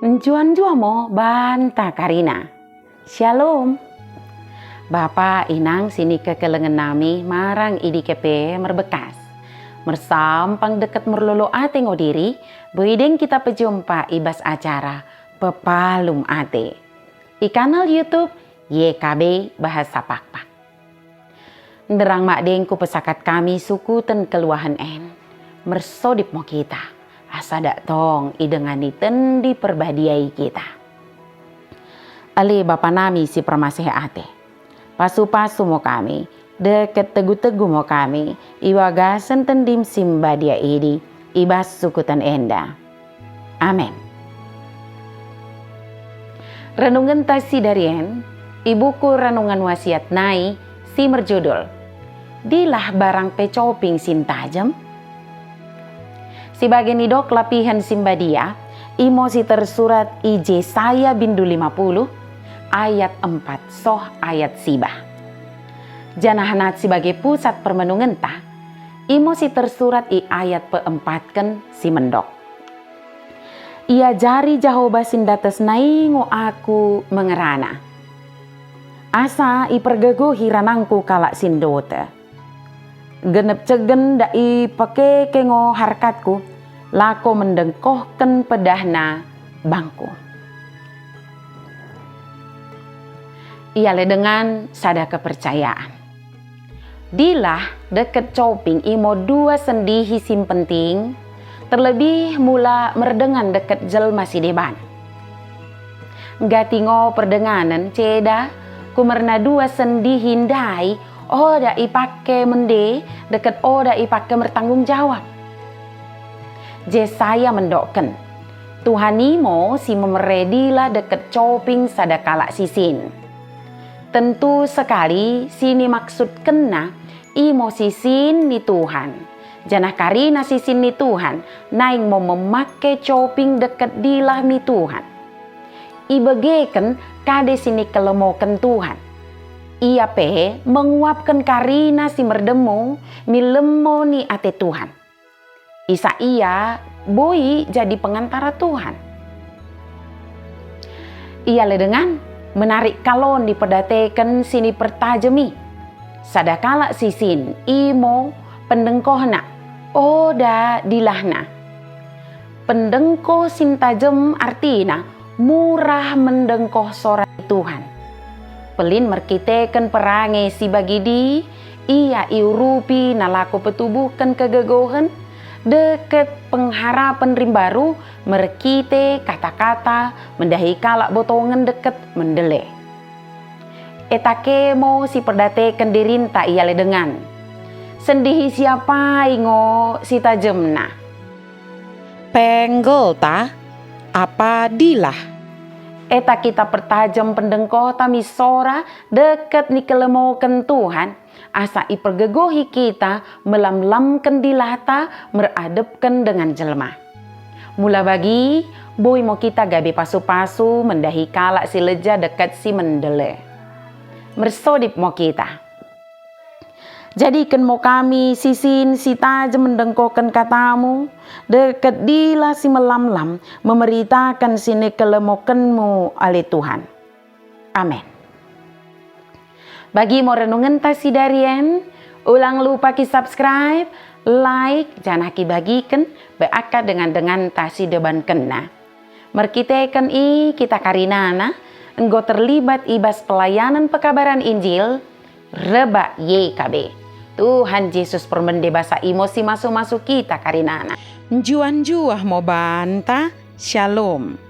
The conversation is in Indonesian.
Njuan-jua mo banta Karina. Shalom. Bapa inang sini kekelengan nami marang idi kepe merbekas. Mersampang deket merlolo ate ngodiri, boideng kita pejumpa ibas acara Pepalum Ate. Di kanal YouTube YKB Bahasa Pakpak. Nderang mak dengku pesakat kami suku ten keluahan en. Mersodip mo kita. Asa dak tong idengani tendi perbadiai kita. Ali bapa nami si permasih ate. Pasu-pasu mo kami, deket tegu-tegu mo kami, iwagasen tendim simbadia idi, ibas sukutan enda. Amin. Renungan tasi darien, ibuku renungan wasiat nai, si merjudul. Dilah barang pecoping sintajem. Si bagian idok lapihan simbadia, imosi tersurat IJ saya bindu 50, ayat 4 soh ayat sibah. Janahanat sebagai pusat permenungan ta, imosi tersurat i ayat peempatken si mendok. Ia jari Jahoba sindates naingo aku mengerana. Asa i pergego hiranangku kalak sindote. Genep cegen dai pake kengo harkatku. Lako mendengkohken pedahna bangku. Iale dengan sada kepercayaan. Dilah deket coping imo dua sendihi sim penting, terlebih mula merdengan deket jelma si deban. Gatingo perdenganan ceda, kumerna dua sendihi ndai, oda ipake mende, deket oda ipake bertanggung jawab. Jesaya mendokken, Tuhanimo si memeredilah deket coping sadakala sisin. Tentu sekali sini maksud kena imo sisin ni Tuhan. Janah karina sisin ni Tuhan, naing mau memakai coping deket dilah mi Tuhan. Ibegeken kade sini kelemoken Tuhan. Ia pe menguapkan karina si merdemo mi lemo ni ate Tuhan. Isa ia boi jadi pengantara Tuhan. Ia le dengan menarik kalon dipedateken sini pertajemi. Sadakala sisin imo pendengkohna oda dilahna. Pendengkoh sintajem artina murah mendengkoh sora Tuhan. Pelin merkiteken perange si bagidi ia iurupi nalako petubuhkan kegegohan. Deket pengharapan rimbaru merkite kata-kata mendahi kalak botongan deket mendele. Etake mo si perdate dirinta iale dengan. Sendihi siapa ingo si tajemna. Penggel ta apa dilah. Eta kita pertajam pendengkoh tami sora deket ni kelemoken Tuhan. Asa ipergegohi kita melam-lamken dilata meradepken dengan jelma. Mula bagi boy mo kita gabe pasu-pasu mendahi kalak si leja dekat si mendele. Mersodip mo kita. Jadikan mo kami sisin si tajem mendengkoken katamu deket dilah si melam-lam memeritakan sini kelemokenmu ali Tuhan. Amin. Bagi mau renungan tasi darien, ulang lupa ki subscribe, like, jangan ki bagikan, beakat dengan tasi deban kena. Merkiteken kita karinana, enggo terlibat ibas pelayanan pekabaran Injil, reba YKB. Tuhan Yesus permende bahasa emosi masuk-masuk kita karinana. Njuan-juah mau banta, shalom.